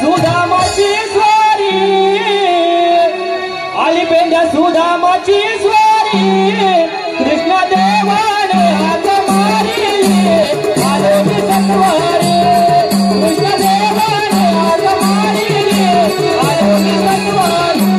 सुदामाची स्वारी आली पेंड्या सुदामाची स्वारी कृष्ण देवाने हात मारिले आलो मी सत्वारी कृष्ण देवाने हात मारिले आलो मी सत्वारी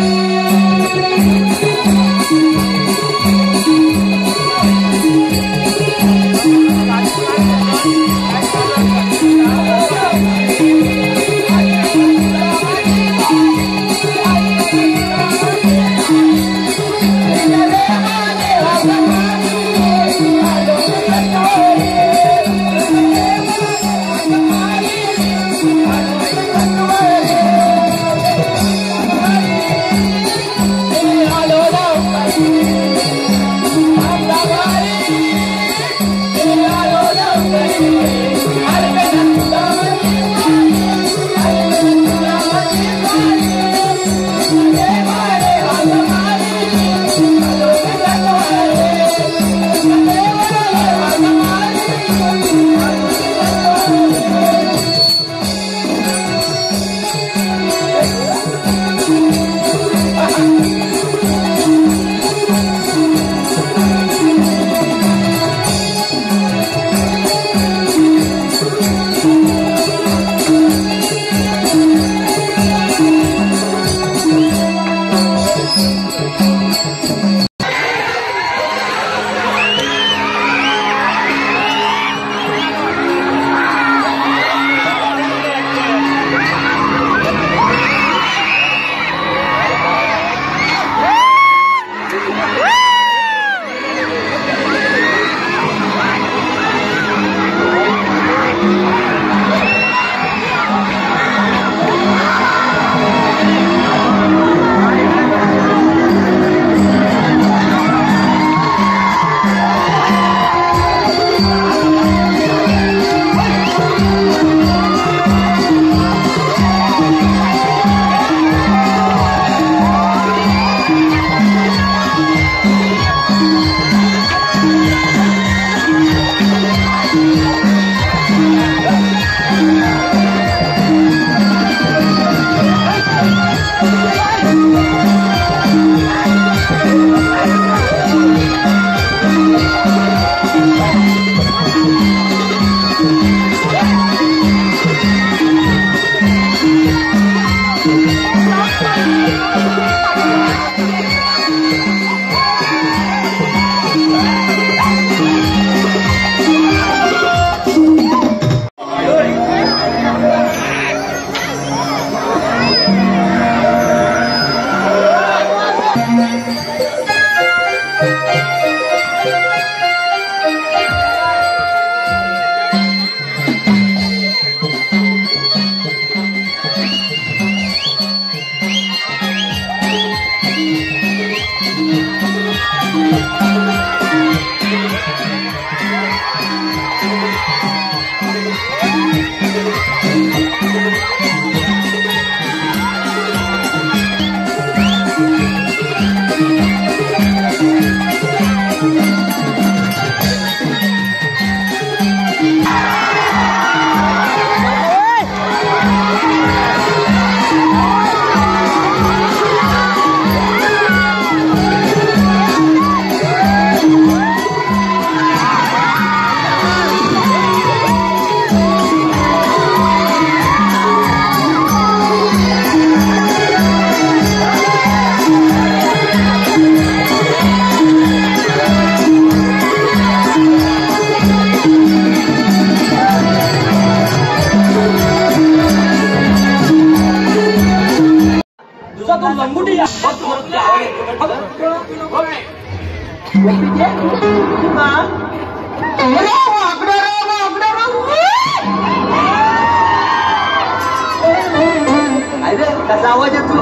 आवाज येतो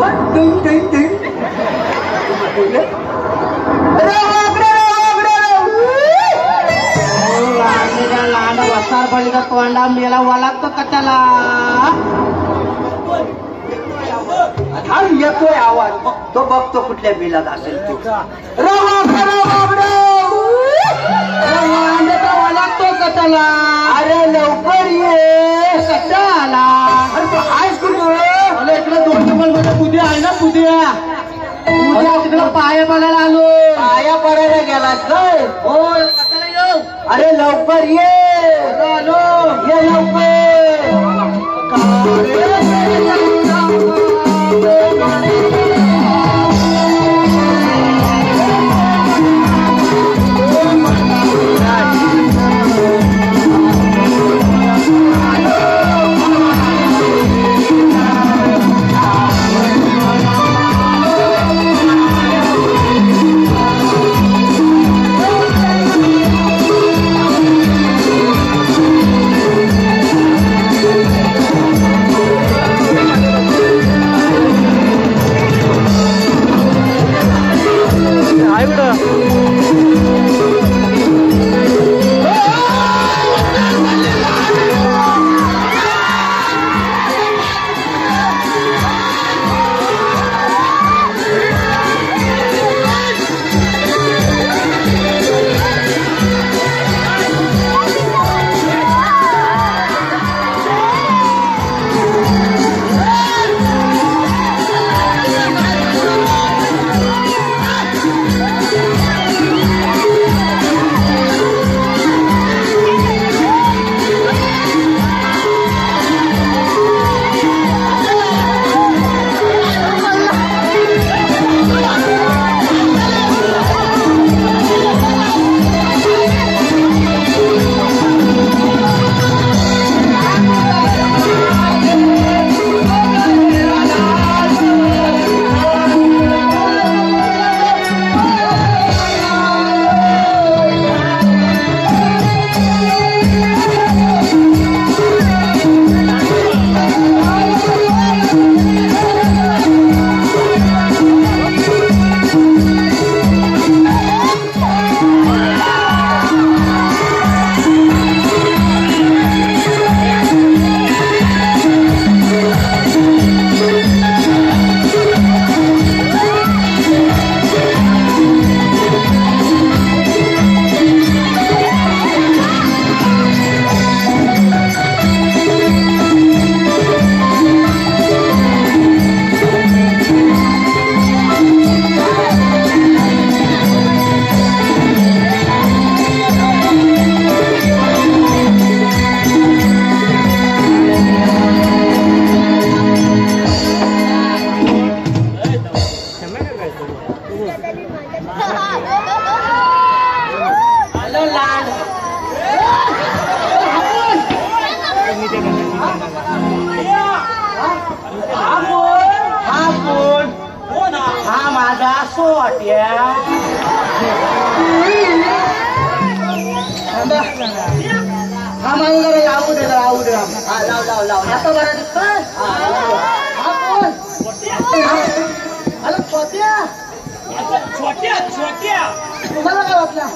लहान वसार बळीचा तोंडा मेला वालागतो कशाला येतोय आवाज तो बघतो कुठल्या बिलात असेल तो वालागतो कशाला अरे लवकर ये कशाला अरे तो हायस्कूल उद्या तिकडं पाया पडायला आलो. पाया पडायला गेलास काय? हो. कशाला येऊ? अरे लवकर ये. आलो ये लवकर. तुम्हाला काय वाटलं?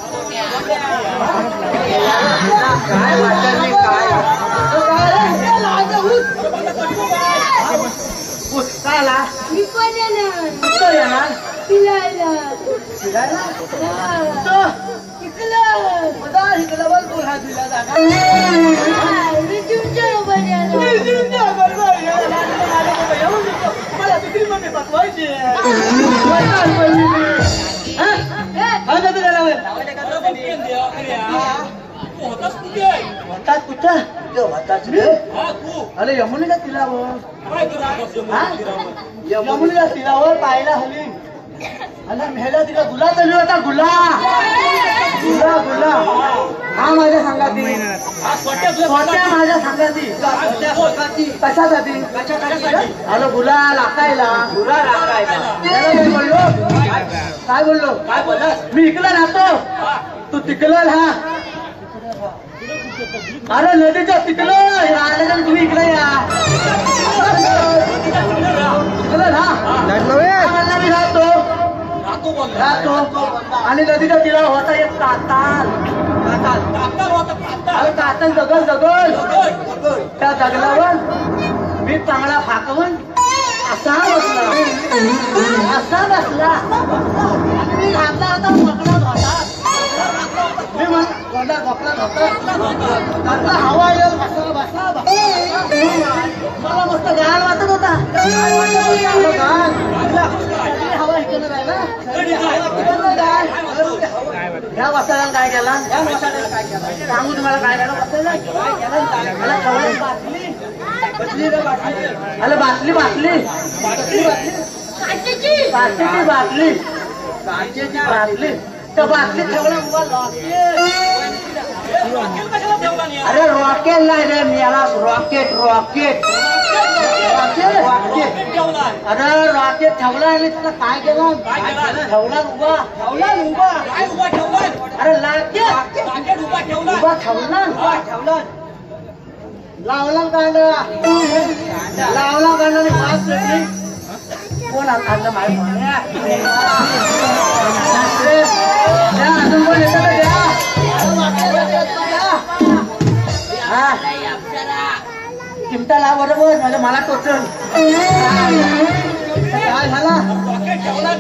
काय वाटलं काय काय आला? कुठं येणार? इकडं बघ बोला दिला जागा मला दुसरी मध्ये बसवायची होतात कुठं होताच रे अरे यमुनेला तिलावर यमुनेला तिलावर पाहायला हली आणि मेला तिला गुला चालू होता गुला गुला गुला हा माझ्या सांगाती छोट्या माझ्या सांगाती कशासाठी अरे गुला राखायला गुला राखायला बोललो काय बोललो काय बोललास मी इकडे राहतो तू तिकडे राहा अरे नदीच्या तिकडे आले तर तुम्ही इकडे या तिकडे राहा मी राहतो राहतो आणि नदीच्या तिला होता एक काताल अरे काताल जगल जगल त्या जगलावर मी चांगला फाकवून असा बसला मी घातला होता पकडत होता मी मला हवा येईल बसा बसा मला मस्त गाण वाटत होता हवा इकडं आहे ना ह्या वसाला काय केला सांगू तुम्हाला काय केलं अरे बाटली बाटली काचेची बाटली काचेची बाटली त्या बाटलीत ठेवला अरे रॉकेट नाही रे मी याला रॉकेट रॉकेट अरे रॉकेट ठेवला आणि तुला काय केलं ठेवला उभा अरे लाकेट उभा ठेवला लावला कांदा मास सुटली कोण आणलं माहिती अजून कोण येतं हा चिमटा लाव बरोबर म्हणजे मला टोचल काय झाला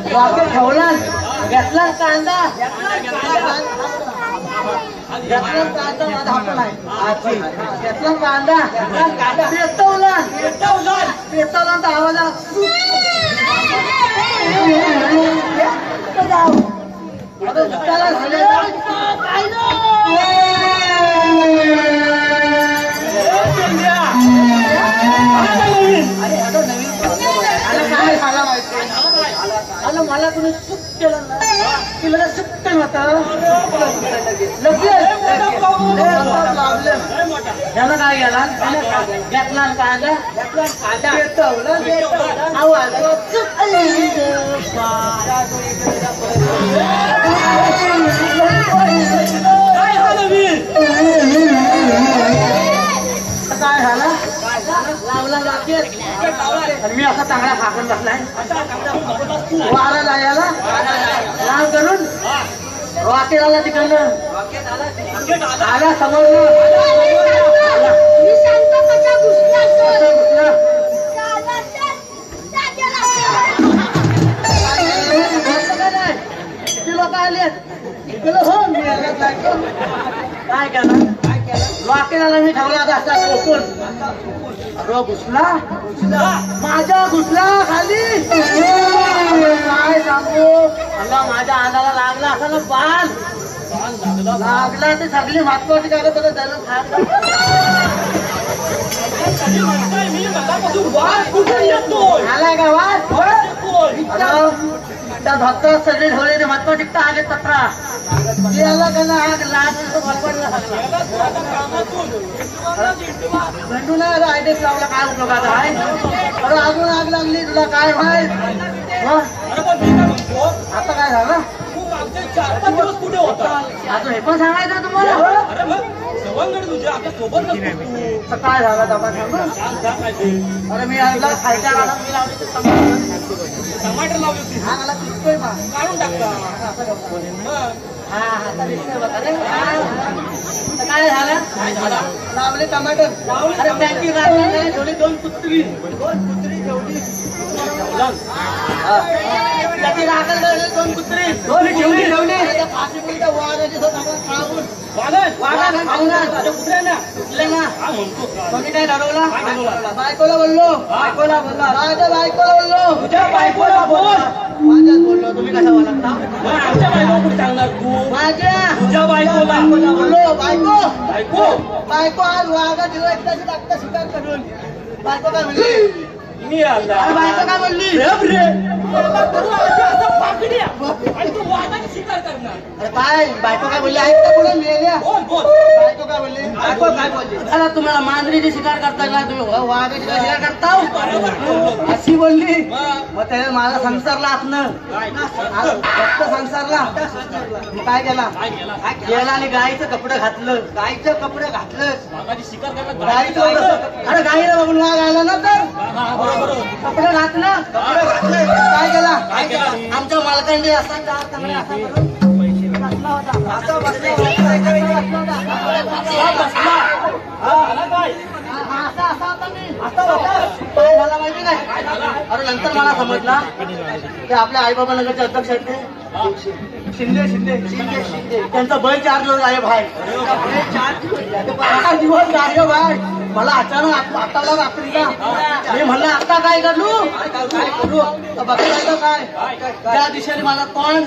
रॉकेट ठेवला घेतला कांदा घेतला कांदा पेटवला तर आवाज मला तुम्ही सुख केलं ना तिला सुख केलं होतं याला काय गेला घेतला कांदा आवाज काय झालं लावला रॉकेट मी असा चांगला फाकून बसलाय वारा जायला लाव करून रॉकेट आला तिकडनं आला समोर लोक आले काय केलं रॉकेटला मी ठेवला असा कोकण अरे घुसला माझ्या घुसला खाली काय सांगू अल्ला माझ्या अंगाला लागला असा ना बाण लागला ते सगळी महत्वाची काय बघ धरून खात आलाय का वाद त्या धक्का सगळे ठेवले महत्व टिकता आले तत्रा याला का ना आग लाट भरपडला बंडू ना आयडेक्स लावला काय उपयोगाचा आहे अरे अजून आग लागली तुला काय माहित आता काय झालं कुठे होता आता हे पण सांगायचं तुम्हाला काय झालं दबा सांगू अरे मी आणला खायच्या गाडा मी लावली टमाटर लावली हा मला दिसतोय बा काढून टाकता हा आता दिसतोय बघा रे काय झालं लावले टमाटर अरे बँकी राखली थोडी दोन कुत्री ठेवली त्याची राखल दोन कुत्री ठेवली फाशी मिनिटं वाघाची तुम्ही काय ठरवला बायकोला बोललो बायकोला बोललो तुझ्या बायकोला बोल माझ्याच बोललो तुम्ही कशा बोलता आमच्या बायको कुठे सांगणार तू माझ्या तुझ्या बायकोला बोललो बायको आज वाघा दिला एकदाची टाकता शिकार करून बायको काय म्हणली मी बायको काय बोलली अरे काय बायको काय बोलली ऐकता पुढे लिहिल्या बायको काय बोलली अरे तुम्हाला मांजरीची शिकार करता का तुम्ही वाघाची शिकार करता अशी बोलली मग त्याने मला संसारला आतनं फक्त संसारला काय केला गेला आणि गाईचं कपडे घातलं गाईचं अरे गाईला बघून वाघ आला ना तर कपडे घातलं काय केला आमच्या मालकांनी असा चांगला असा करून काय झाला माहिती नाही अरे नंतर मला समजला की आपल्या आई बाबा नगरचे अध्यक्ष आहेत ते शिंदे शिंदे शिंदे शिंदे त्यांचा बैल 4 दिवस गायब आहे. 4 दिवस गायब आहे. मला अचानक आताला रात्रीला मी म्हणलं आता काय करू बघायला काय त्या दिशेने मला तोंड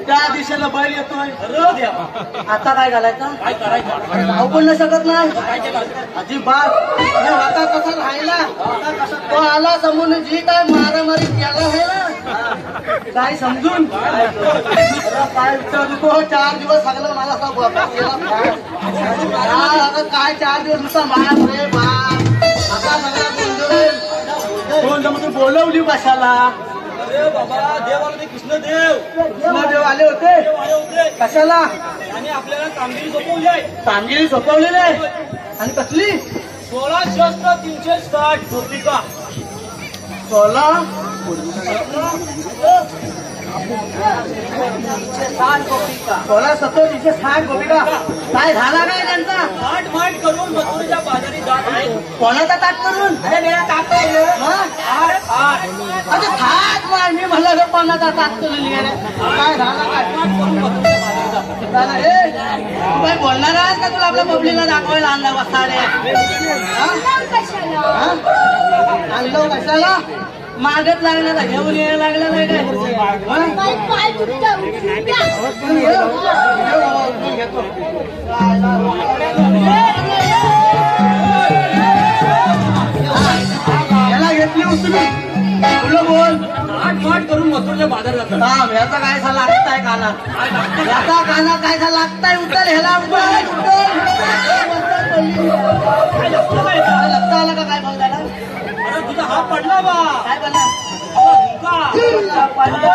त्या दिशेला बैल येतोय. आता काय घालायचं काय करायचं जाऊ पण नाही शकत नाही अजिबात. आता कसा राहिला तो आला समोर जी काय मारामारी केला आहे ना काय समजून काय विचारू तो 4 दिवस सगळं मला असा काय 4 दिवस नुसता मार रे बाप आता सगळा बोलवली कशाला. अरे बाबा देव आले होते. कृष्णदेव आले होते कशाला. आणि आपल्याला कामगिरी सोपवली आहे. कामगिरी सोपवलेली आहे. आणि कसली 16 शस्त्र 360 गोपिका 16 17 360 गोपिका. काय झाला काय त्यांचा माठ करून मथुरेच्या बाजारी जात आहे. कोणाचा ताट करून अच्छा थाट मार मी म्हणलं रे कोणाचा ताट करून काय झाला काय तू काय बोलणार आहेस का तुला आपल्या पब्लिकला दाखवायला आणला वसाडे आणलो कशाला मागत लागला घेऊन यायला लागला नाही काय याला घेतली उचलून तुला बोल माठ करून मथुरेच्या बाजारात जातात. हा ह्याचा काय झाला लागताय काना याचा काना काय झाला लागताय उचल ह्याला लक्षात आला का काय बोलताना अरे तुझा हात पडला बा. काय बोलला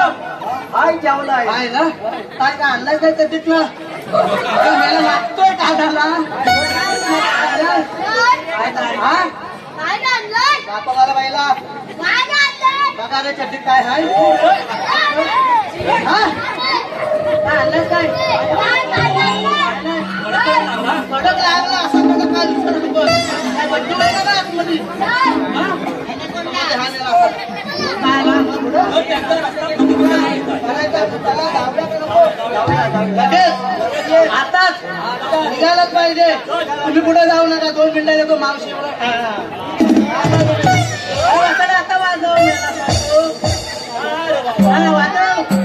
हाय जेवलाय काय ना काय काय आणलाय काय तर तिथलं मला लागतोय का झाला बघायला बाईला बघा रे चड्डीत काय हाय आणलंय काय कडक लागला असं कडक काय काय बड्डी व्हायला का आतमध्ये आताच निघायलाच पाहिजे तुम्ही पुढे जाऊ नका 2 मिनिटं येतो मावशी आता वाजव वाजव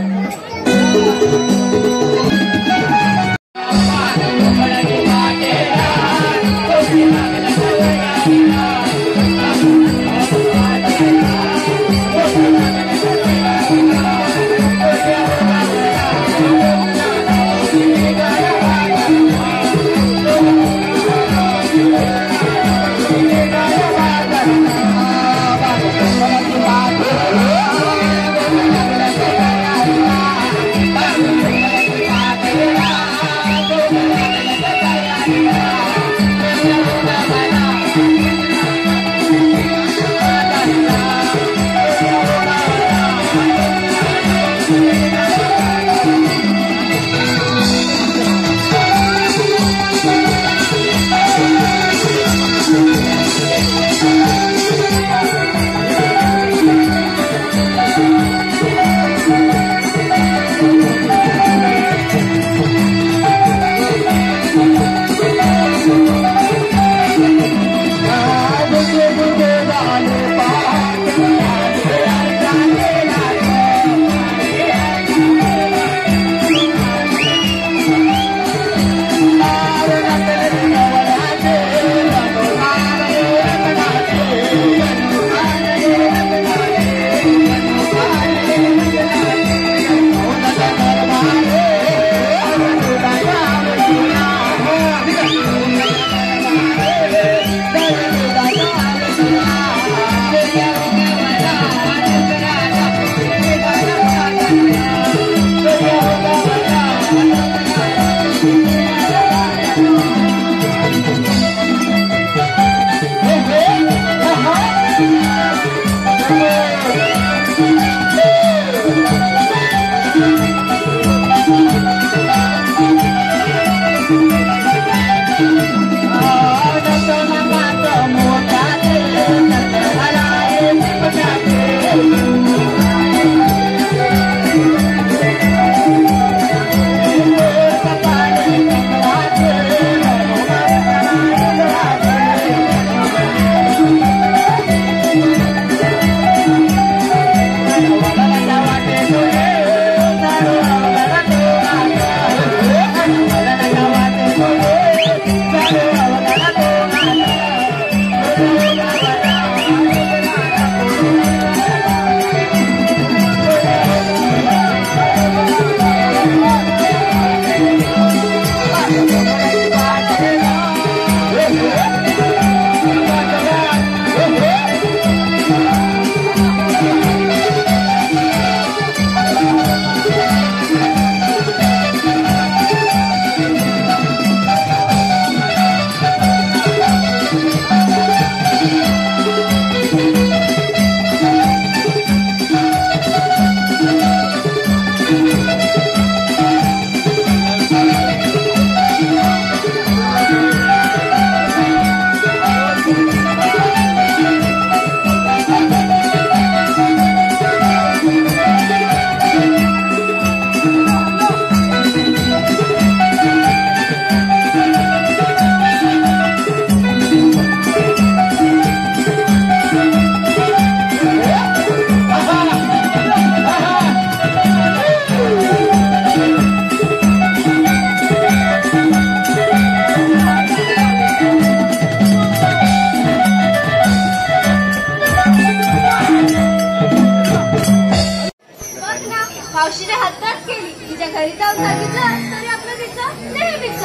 मावशीने हद्दच केली. तिच्या घरी जाऊन सांगितलं तरी आपलं तिचं नेहमीच.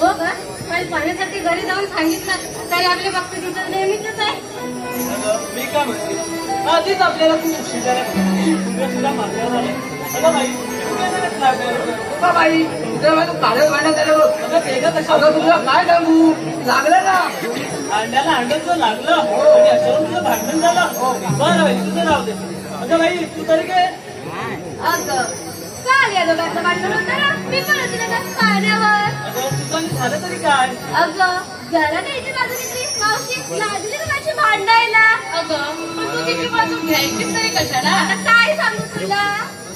हो का? पण पाण्यासाठी घरी जाऊन सांगितलं तरी आपल्या बाबतीत तिचं नेहमीच आहे. मी काय म्हणते, आधीच आपल्याला खूप उशीर झाला. सुद्धा मागण्या झाल्या. अगं बाई, तू काय झालं लागलं? बाई तुझ्या तू काढत भांडत झालं. अगं तेव्हा कशा अगं तुला काय सांगू, लागलं ना. अंड्याला अंड तुझं लागलं आणि अशावर तुझं भांडण झालं. बरं बाई, तुझं राहू दे. अगं बाई, तू तरी काय अगं काल या दोघांचं भांडण होतं ना, मी पण होती ना त्या पाण्यावर. अगं तुझं झालं तरी काय? अगं जरा त्याची बाजू घेतली, मावशी लागली ना माझी भांडायला. अगं पण तू तिची बाजू घ्यायची तरी कशाला? आता काय सांगू तुला?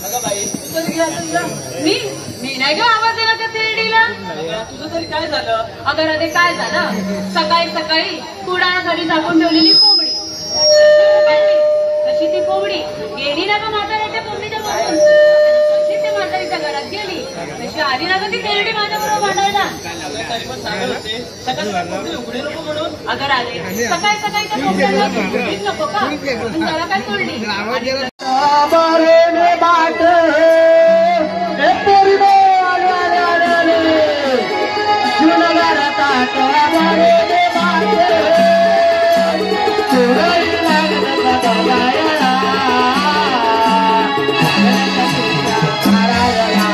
अगं बाई, तू तरी काय झालं? मी नाही घेऊ आवाज दिला त्या तेरडीला. तुझं तरी काय झालं? अगं राधे काय झालं, सकाळी सकाळी कुडाळा घरी झाकून ठेवलेली कोंबडी कशी ती कोंबडी गेली ना ग म्हाताऱ्याच्या कोंबडीच्या बघून. कशी ती म्हातारीच्या घरात गेली तशी आली ना ग ती तेरडी माझ्याबरोबर भांडायला. तरी पण सांगत होते सकाळी उघडे नको म्हणून. अगं राधे सकाळी सकाळी त्या कोंबड्याला कोंबडीच नको का? पण त्याला काय सोडली. बारे में बाट हे तेरी बोल वाले जुनगर ताट बारे में बाट चुराई लागत बगायला मारायला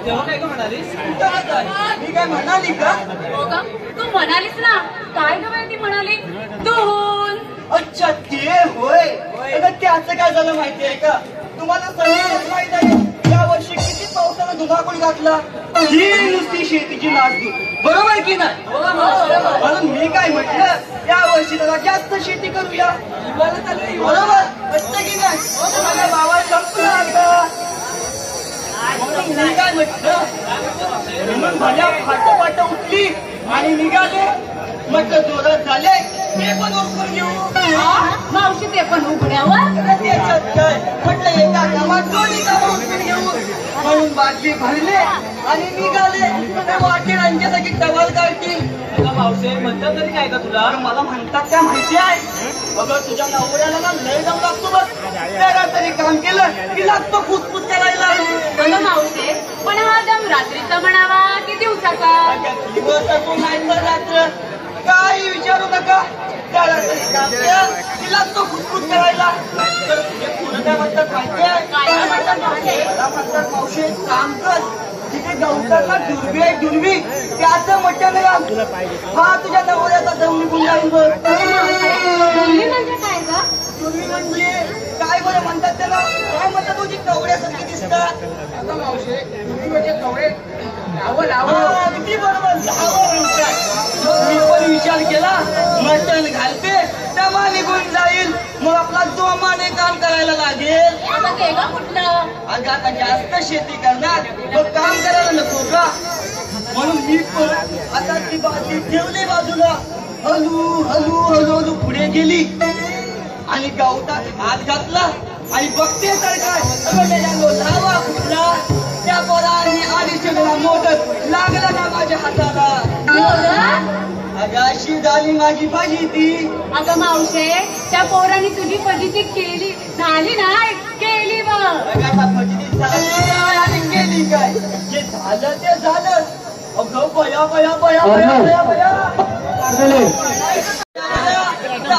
तेव्हा काय का म्हणालीस? मी काय म्हणाली का? हो का? तू म्हणालीस ना. काय ग बाई ती म्हणाली? दोन. अच्छा ते होय. अगं त्याचं काय झालं माहितीये का? तुम्हाला सगळं माहित आहे या वर्षी किती पावसानं धुमाकूळ घातला. ही नुसती शेतीची नासधूस, बरोबर की नाही? म्हणून मी काय म्हटलं या वर्षी जरा जास्त शेती करूया. बरोबर वाटतं की नाही? माझ्या बाबा संपला आता. मी काय म्हटलं म्हणून माझ्या फाटोफाट उठली आणि निघाले म्हटलं जोरात झाले ते पण उरकून घेऊ. मावशी ते पण उघड्यावर त्याच्यात काय म्हटलं एका कामात दोन्ही कामं उरकून घेऊ म्हणून बाटली भरले आणि निघाले. त्या वाटेल यांच्यासाठी टवाल काढतील. अगं मावशे म्हणतात तरी काय का तुला? मला म्हणतात काय माहिती आहे? अगं तुझ्या नवऱ्याला ना लय दम लागतो बघ. त्याला तरी काम केलं की लागतो फुसफुस करायला. अगं मावशे पण हा दम रात्रीचा म्हणावा की दिवसाचा? दिवस असो नाही तर रात्र काही विचारू नका. त्याला तरी काम केलं की लागतो फुसफुस करायला. तर तुझे पुढे काय म्हणतात माहिती आहे? काय म्हणतात मावशे? मला म्हणतात मावशी एक काम कर. तिथे गवताला दुर्बी आहे दुर्बी त्याचं मटण राम. हा तुझ्या नवऱ्याचा दम निघून जाईल बघ. तुम्ही म्हणजे काय ग? दुर्बी म्हणजे काय बरं म्हणतात त्याला? काय म्हणतात तुझी कवड्यासारखी दिसतात. आता मावशे तुम्ही म्हणजे कवडे लावं हा, अगदी बरोबर लावं म्हणतात. मी पण विचार केला मटण घालते दमा निघून जाईल मग आपला जोमाने काम करायला लागेल. आता ते ग कुठलं? अगं आता जास्त शेती करणार मग काम करायला नको का? म्हणून मी पण आता ती बाजू ठेवली बाजूला. हलू हलू हलू हलू पुढे गेली आणि गवतात हात घातला आणि बघते तर काय लावा फुटला. त्या पोरांनी आधीच्या वेळा मोदक लागला ना माझ्या हाताला. अगं अशी झाली माझी भाजी ती. अगं मावशे त्या पोराने तुझी फजिती केली झाली नाही केली बघ. आता फजिती झाली काय आणि केली काय? जे झालं ते झालं. अगं बया बया बया बया बया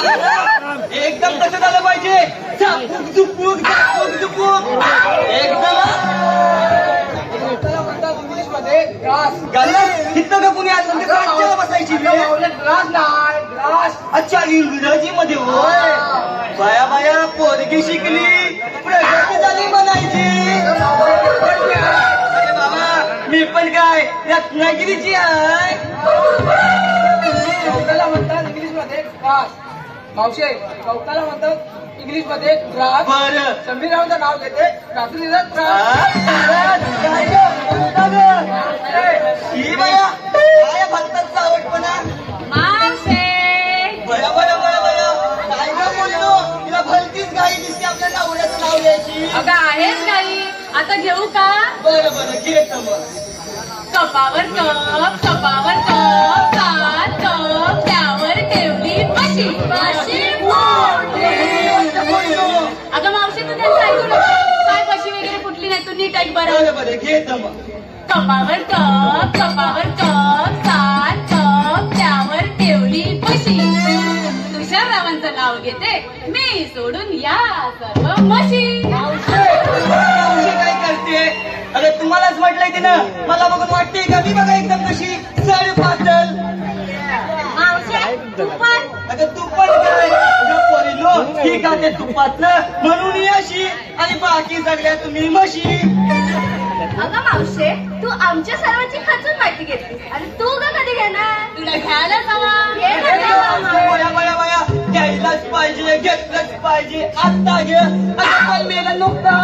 एकदम कसं झालं पाहिजे? झापूक झुपूक झापूक झुपूक एकदम. त्याला म्हणतात इंग्लिश मध्ये ग्रास. गाणं इथं का कुणी आज म्हणते बसायची ग्रास नाही ग्रास. अच्छा इंग्रजी मध्ये होय. बाया बाया पोरगी शिकली प्रगती झाली म्हणायची. अरे बाबा मी पण काय रत्नागिरीची आहे. कवकाला म्हणतात इंग्लिश मध्ये ग्रास. मावशे कवकाला म्हणतात इंग्लिश मध्ये ग्रास. बरं समीरावांचं नाव घेते रात्रीचा ग्रास. काय ही बाया काय भक्तात चावटपणा. मावशे बया बया बया बया काय का बोललो तिला भलतीच गाई दिसते आपल्या नवऱ्याचं नाव घ्यायची. अगं आहेच गाई आता घेऊ का? बरं बरं घेत मग. कपावर कप कपावर कप सात कप त्यावर ठेवली म्हशी म्हशी अगं मावशी तू त्यांचं ऐकू नको. काय म्हशी वगैरे फुटली नाही तू नीट ऐक बरं. बरं बरं घेत मग. कपावर कप सात कप त्यावर ठेवली म्हशी. तुषाररावांचं नाव घेते मी सोडून या सर्व म्हशी. मावशी काय करते? अरे तुम्हालाच म्हटलंय तिनं मला बघून वाटते का मी बघा एकदम कशी साडी पातळ. मावशी तू पण अगं तू पण काय पोरीनो ही खाते तुपातलं म्हणून ही अशी आणि बाकी सगळ्या तुम्ही म्हशी. अगं मावशे तू आमच्या सर्वांची खचून माहिती घेतली आणि तू ग कधी घेणार? तुला घ्यायलाच हवा. बया बया बया घ्यायलाच पाहिजे घेतलंच पाहिजे आता घे. आता पण मेला नव्हता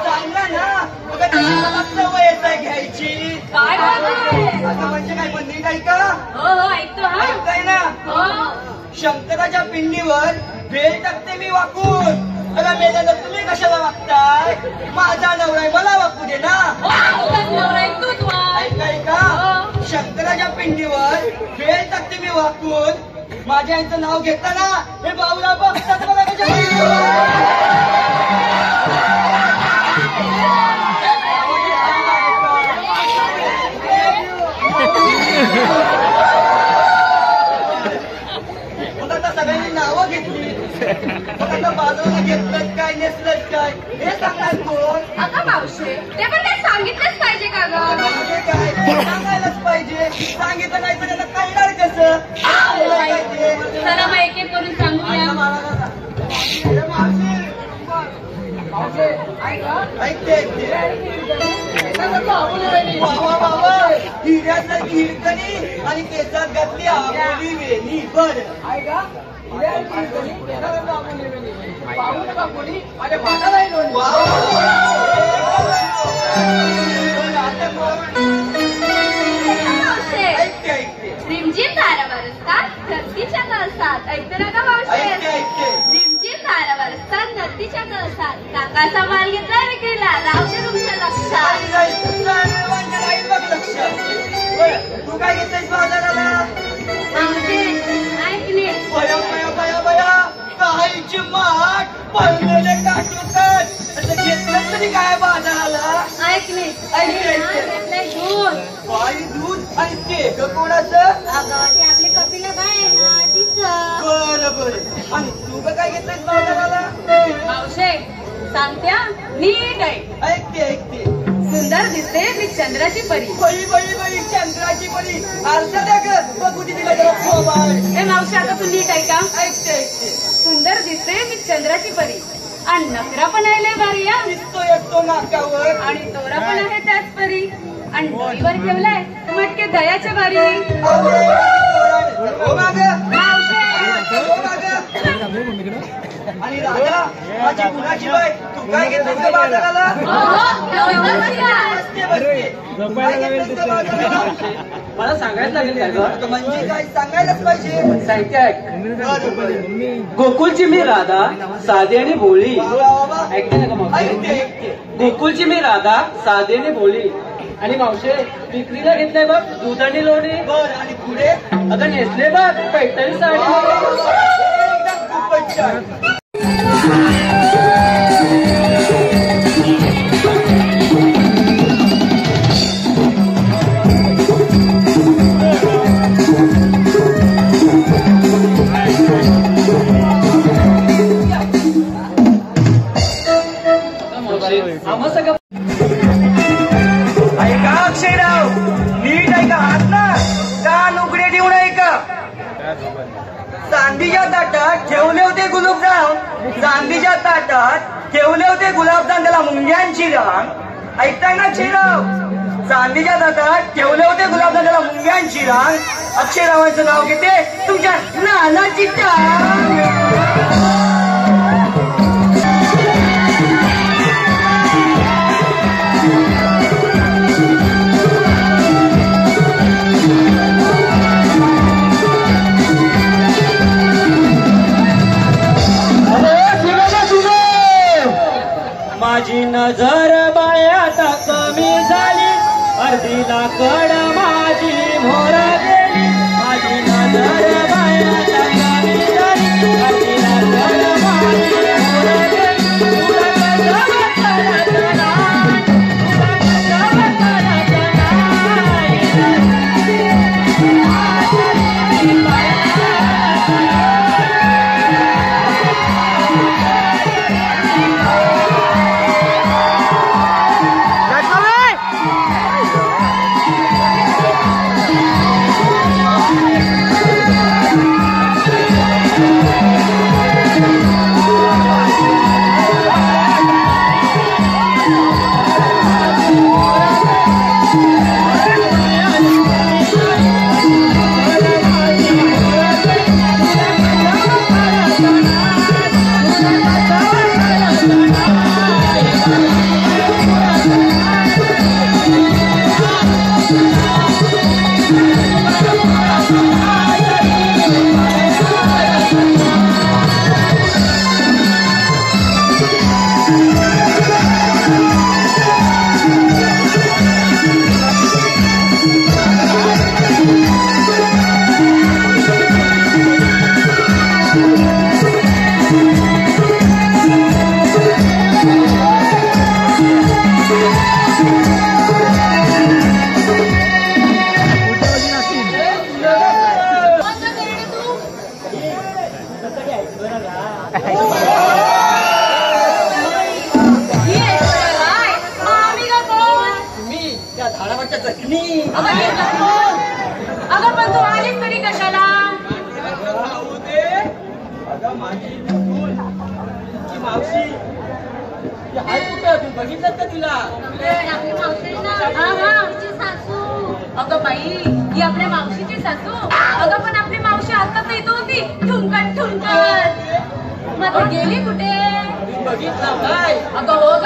चांगला ना. बघा तशी मला सवयच आहे घ्यायची. काय बोलतोय? असं म्हणजे काय पण नीट ऐका. हो हो ऐकतो हा. ऐकताय ना? हो शंकराच्या पिंडीवर भेल टाकते मी वाकून. अगं मेल्यानं तुम्ही कशाला वागताय? माझा नवरा आहे मला वाकू दे ना. तुझाच नवरा आहे, तूच वाच. ऐकाय का? शंकराच्या पिंडीवर भेल टाकते मी वाकून. माझ्या यांचं नाव घेताना हे बाऊला बघतात मला कशा मग आता सगळ्यांनी नावं घेतली. मग आता बाजूला घेतलंच काय नेसलंच काय हे सांगणार कोण? अगं मावशे ते पण काय सांगितलंच पाहिजे का ग? म्हणजे काय सांगायलाच पाहिजे. सांगितलं नाही तर त्याला कळणार कसं? काय ते? चला मग एक एक करून सांगूया. ऐकते ऐकते बाबा हिऱ्यासारखी हिरकणी आणि केसात घातली आबोली वेणी. बरं माझ्या भाटालाही लोणी. मावशे ऐकते ऐकते कसा माल घेतलाय विक्रीला राहते तुमच्या लक्षात. तू काय घेतलंयस बाजाराला? ऐकले बया बया बया बया काहीची माठ पडलेले काटून घेतलं तरी काय बाजाराला? ऐकले घेतलंय दूध. बाई दूध आणि केक कोणाचं? अगं ते आपली कपिला बाय आहे ना तिचं. बरं बरं. आणि तू काय घेतलंयस बाजाराला? मावशे सांगत्या नीट आहे. ऐकते ऐकते. सुंदर दिसते मी चंद्राची परी. बाई बाई बाई चंद्राची परी आरसा द्या ग बघू तिला जरा खोबाळ. ए मावशी आता तू नीट आहे का? ऐकते ऐकते. सुंदर दिसते मी चंद्राची परी आणि नकरा पण आहे लय भारी या. दिसतो येतो नाकावर आणि तोरा पण आहे त्याच परी आणि डोईवर ठेवलाय मटके दयाच्या बारी. हो मागं. मावशे हो मागं. आणि राजा माझी कुणाची बाई तू काय घेतलंस ग बाजाराला? बसते बसते. तू काय घेतलंस ग बाजाराला? मला सांगायला लागेल काय ग? म्हणजे काय सांगायलाच पाहिजे. साहित्य ऐक. बरं बरं. गोकुळची मी राधा साधी आणि भोळी. बाबा ऐकते ना का मावशे? ऐकते ऐकते. गोकुळची मी राधा साधी आणि भोळी. आणि मावशे विक्रीला घेतलंय बघ दूध आणि लोणी. बरं आणि पुढे? अगं नेसले बघ पैठणी साडी. एकदम खूपच छान. आम्हा सगळं ऐका अक्षयराव नीट ऐका हात ना कान उघडे ठेवून ऐका. चांदीच्या ताटात ठेवले होते गुलाबजाम. चांदीच्या ताटात ठेवले होते गुलाबजाम त्याला मुंग्यांची रांग. ऐकताय ना अक्षयराव? चांदीच्या ताटात ठेवले होते गुलाबजाम त्याला मुंग्यांची रांग. अक्षयरावांचं नाव घेते तुमच्या नानाची टांग. माझी नजर बायाता कमी झाली अर्धीला कड माझी मोर गेली. माझी नजर बायाता कमी झाली अर्धीला कड माझी मोर गेली. तुला कसं वाटलं नाही? तुला कसं वाटलं अगं पण तू आलीस तरी कशाला? मावशी हाय कुठं तू बघितलं का तिला? आपली मावशी ना. मावशीची सासू. अगं बाई ही आपल्या मावशीची सासू. अगं पण आपली मावशी आताच इथं होती ठुमकत ठुमकत. मग ती गेली कुठे? बघितलं काय? अगं हो ग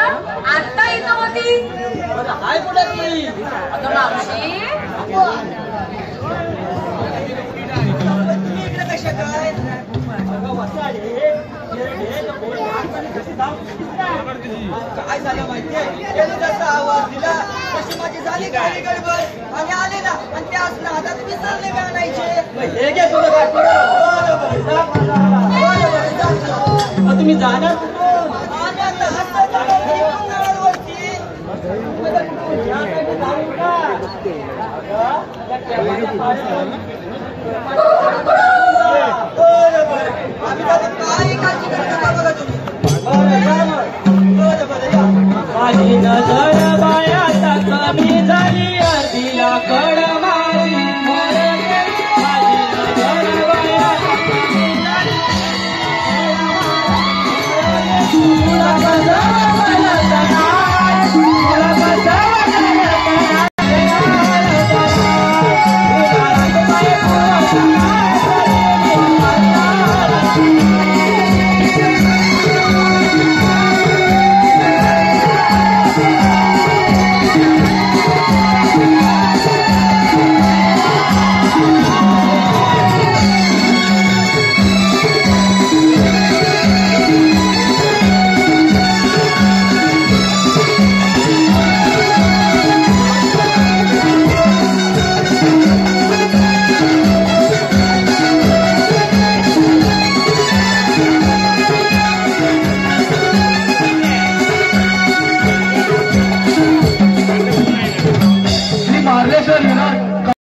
आता इथं होती. हाय कुठं ती? अगं मावशी इकडे कशा काय? अगं वसाडे काय झालं माहितीये त्याने जसा आवाज दिला तशी माझी झाली गाडी गडबड आणि आले ना आणि त्या नादात विसरले का आणायचे हे घे तुझं तुम्ही जाणार माझी नजर बायाचा कमी झाली अर्धीला कड माझी माझी नजर बायाचा कमी झाली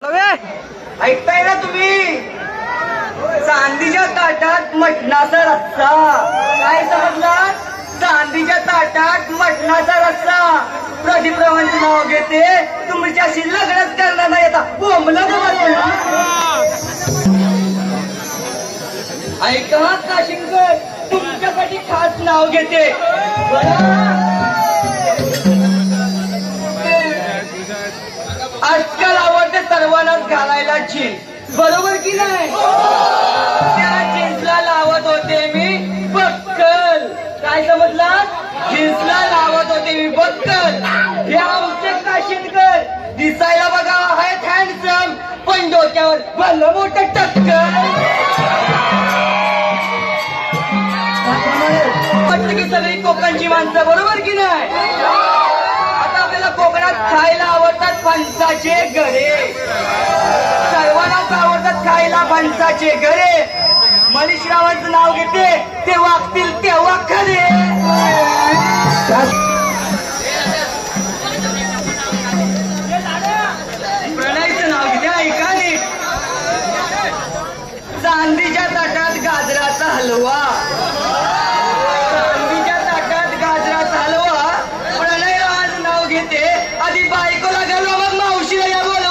तुला ऐकताय ना तुम्ही चांदीच्या ताटात मटणाचा रस्सा काय समजला चांदीच्या ताटात मटणाचा रस्सा प्रदीपरावांचं नाव घेते तुमच्याशी लग्नच करणार नाही आता बोंबलं ऐका काशिंकर तुमच्यासाठी खास नाव घेते आजकाल आवडते सर्वांनाच घालायला जीन्स बरोबर की नाही त्या जीन्सला लावत होते मी बक्कल काय समजला जीन्सला लावत होते मी बक्कल हे आमचे काशिंदकर दिसायला बघा आहेत हँडसम पण डोक्यावर भलं मोठं टक्कर वाटतं की सगळी कोकणची माणसं बरोबर की नाही आपल्याला कोकणात खायला आवडतात फणसाचे गरे सर्वांनाच आवडतात खायला फणसाचे गरे मनीषरावांचं नाव घेते ते वागतील तेव्हा खरे प्रणयचं नाव घेते ऐका नीट चांदीच्या ताटात गाजराचा हलवा आधी बायकोला घालवा मग मावशीला या बोलवा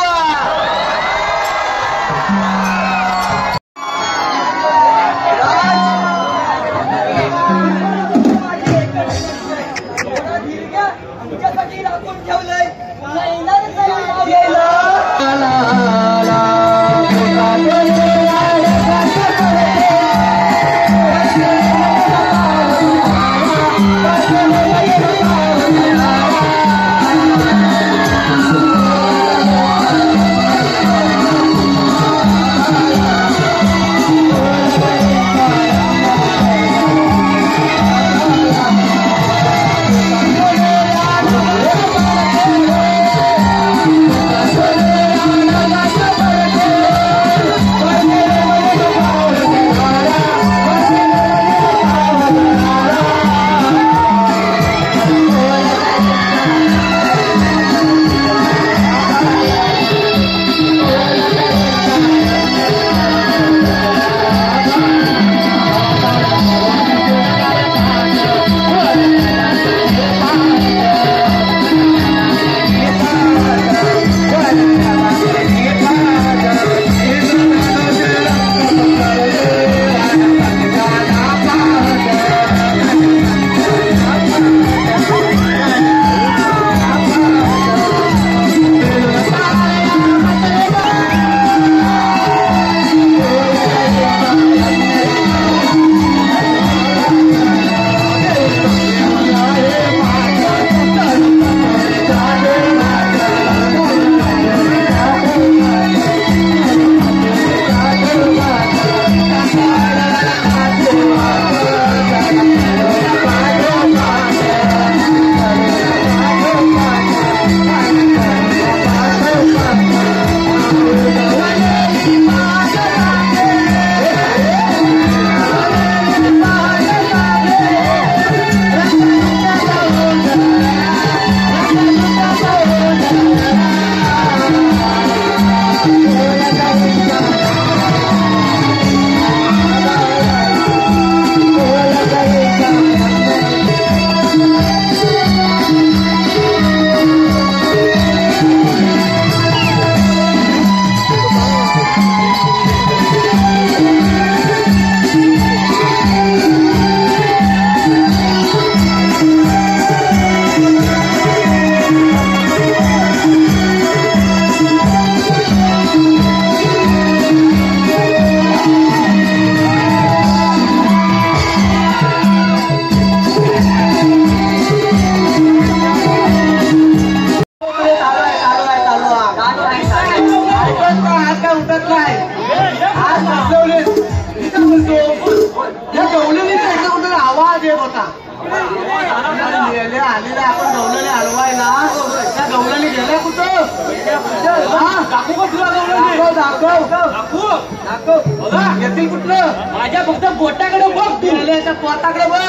तुमच्यासाठी राखून ठेवलंय आलेला आपण गवल्याने हलवायला त्या गवल्याने गेल्या कुठं दाखवू का तुला गवल्याने दाखव बघा येतील कुठलं माझ्या फक्त बोटाकडे बघ तू त्या पोटाकडे बघ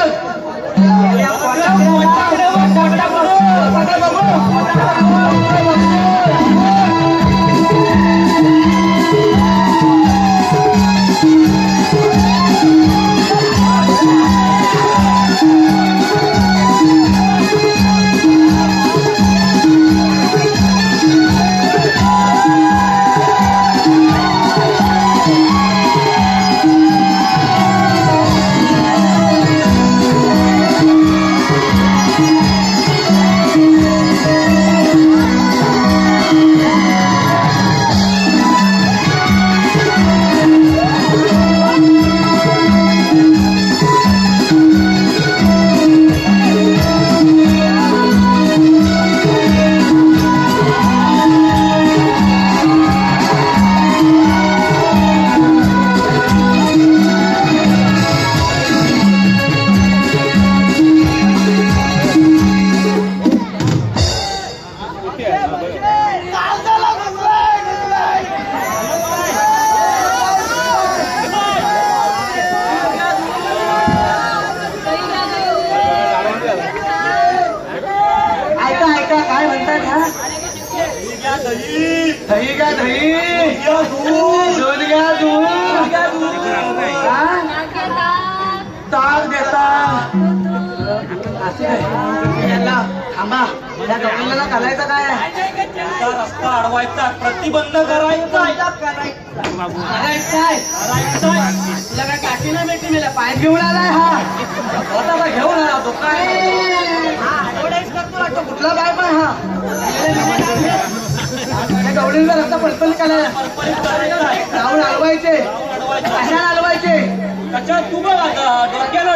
दही घ्या दही दूध घ्या दूध ताक देता याला थांबा त्या गवळीला घालायचं काय रस्ता अडवायचा प्रतिबंध करायचा तुला काय काठी नाही भेटली मला पाय घेऊन आलाय हा स्वतःला घेऊन आला तो काय कुठला पाय पण हा गवळीला रस्ता पलपल करायला राहून हलवायचे कशाला हलवायचे तू बघ आता डोक्याला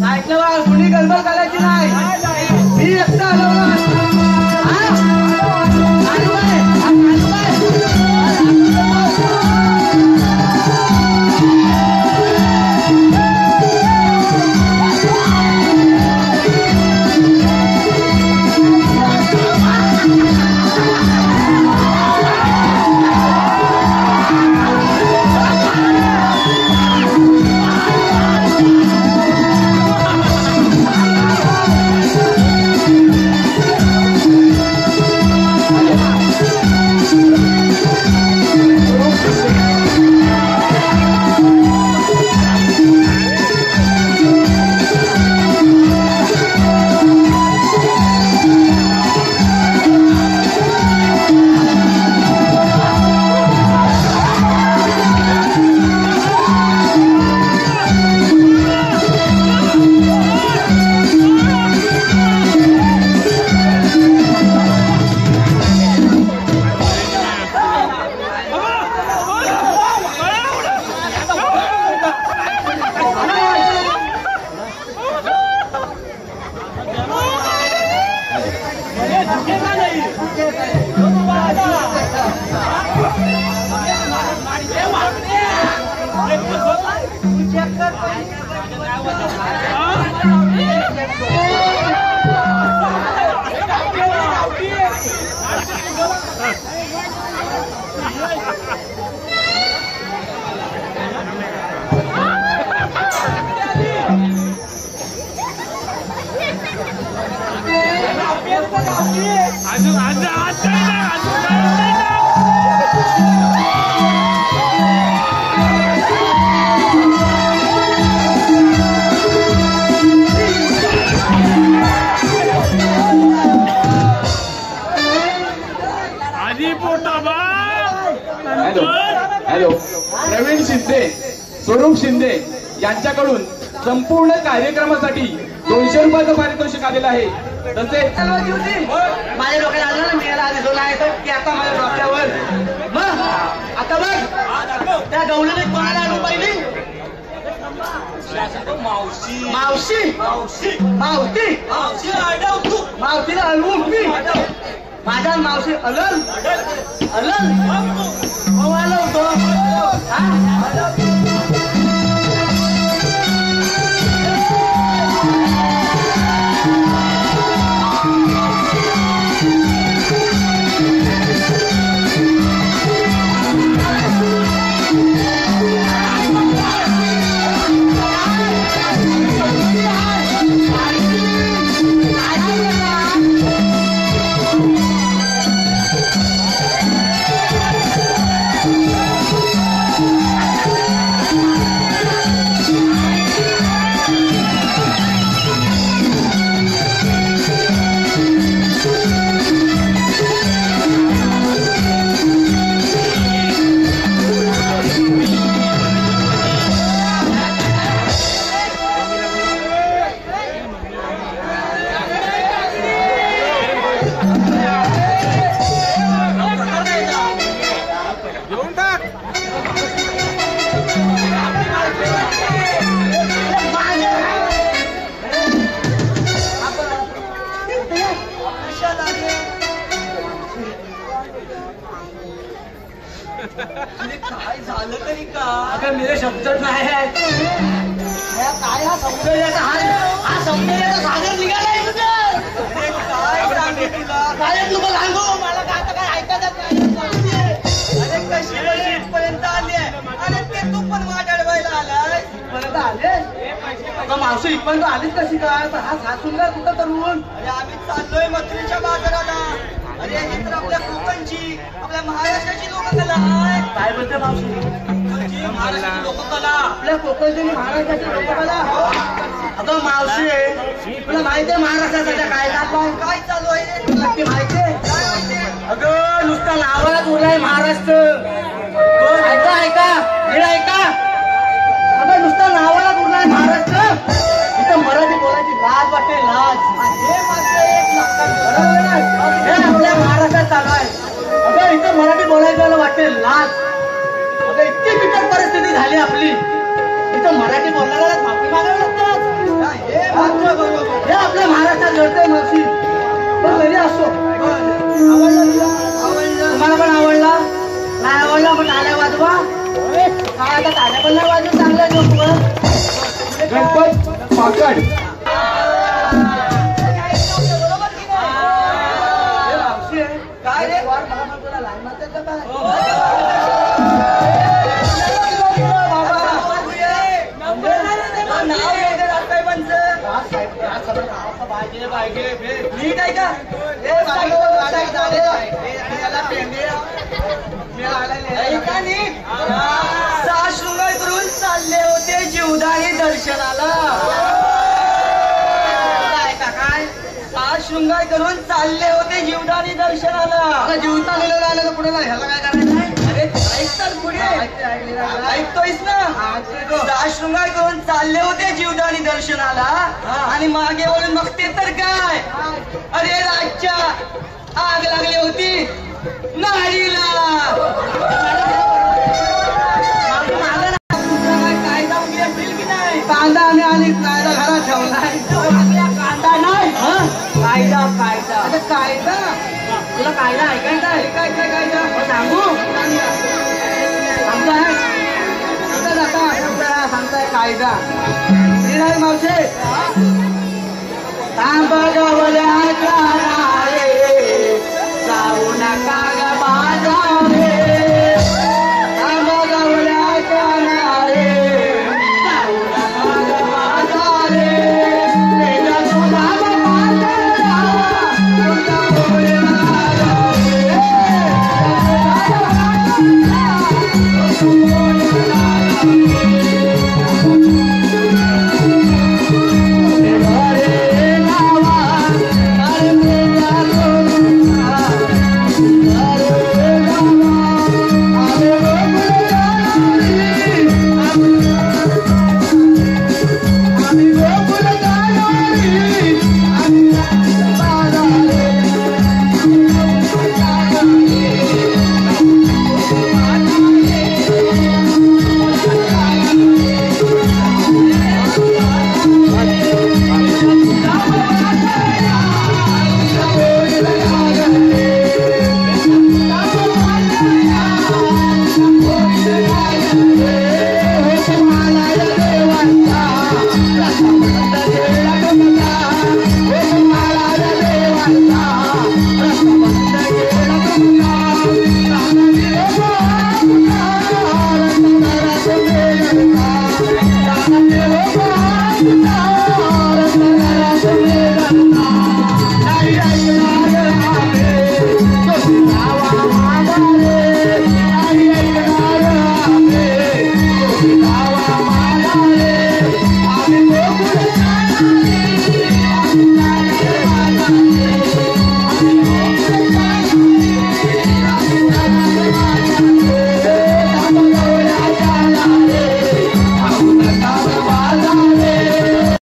सायकल वा कुणी गडबड करायची नाही मी एकटा हलवणार हॅलो प्रवीण शिंदे स्वरूप शिंदे यांच्याकडून संपूर्ण कार्यक्रमासाठी 200 रुपयाचं पारितोषिक आलेलं आहे. तसेच माझ्या डोक्यात आलं ना मी याला दिसलो नाही तर की आता माझ्या डोक्यावर मग आता बघ त्या गवळीने कोणाला आणू पाहिजे मावशी मावशी मावशी मावशी मावशीला हलवू मी माझ्या मावशी अलल अलल होतो काय झालं तरी का? अगं मेरे शब्द नाही आहेत. काय हा सौंदर्याचा हा सौंदर्याचा सागर निघालाय तुझं. अरे काय सांगू तुला? काय तुला सांगू मला काय आता काय ऐकायचं नाही. अरे कशी कशी इथपर्यंत आली आहे. अरे ते तू पण वाट अडवायला आलाय. इथपर्यंत आले मावशी इथपर्यंत आलीच कशी काय? हा सासूला कुठं करून? अरे आम्ही चाललोय मथुरेच्या बाजाराला. अरे ही तर आपल्या कोकणची आपल्या महाराष्ट्राची लोककला आहे. काय बोलते मावशी? महाराष्ट्राची लोककला आपल्या कोकणची महाराष्ट्राची लोककला. अगं मावशी तुला माहिती आहे महाराष्ट्राचा कायदा काय चालू आहे नक्की माहिती आहे? अगं नुसता नावाला बोलाय महाराष्ट्र. ऐका ऐका ऐका अगं नुसता नावाला बोलाय महाराष्ट्र. इथं मराठी बोलायची लाज वाटते लाज. हे मात्र एक लक्षात हे आपल्या महाराष्ट्रात चालू आहे. अगं इथं मराठी बोलायला वाटते लाज. अगं इतकी बिकट परिस्थिती झाली आपली. इथं मराठी बोलणाऱ्याला माफी मागावी लागतात. हे आपल्या महाराष्ट्रात घडतंय मावशी. पण तरी असो तुम्हाला पण आवडला नाही आवडला पण टाळ्या वाजवा. काय आता टाळ्या पण नाही वाजवून चांगलं गणपत पाकड काय रे तुला लहान म्हणतात का काय? नीट आहे का? सहा शृंगार करून चालले होते जीवदानी दर्शनाला. काय सहा शृंगार करून चालले होते जीवदानी दर्शनाला. जीवता गेलेला आलं तर पुढे ह्याला काय करायचं? अरे ऐकतात पुढे ऐकतोयस ना? सहा शृंगार करून चालले होते जीवदानी दर्शनाला आणि मागे वळून मग ते तर काय अरे राजच्या आग लागली होती नारीला. कायदा उगली असेल की नाही? कांदा आम्ही आणि कायदा घरात ठेवलाय. कांदा नाही कायदा कायदा. आता कायदा तुला कायदा ऐकायचा आहे? काय काय कायदा सांगू? सांगताय कायदा नाही मावशे. तांबा गावल्या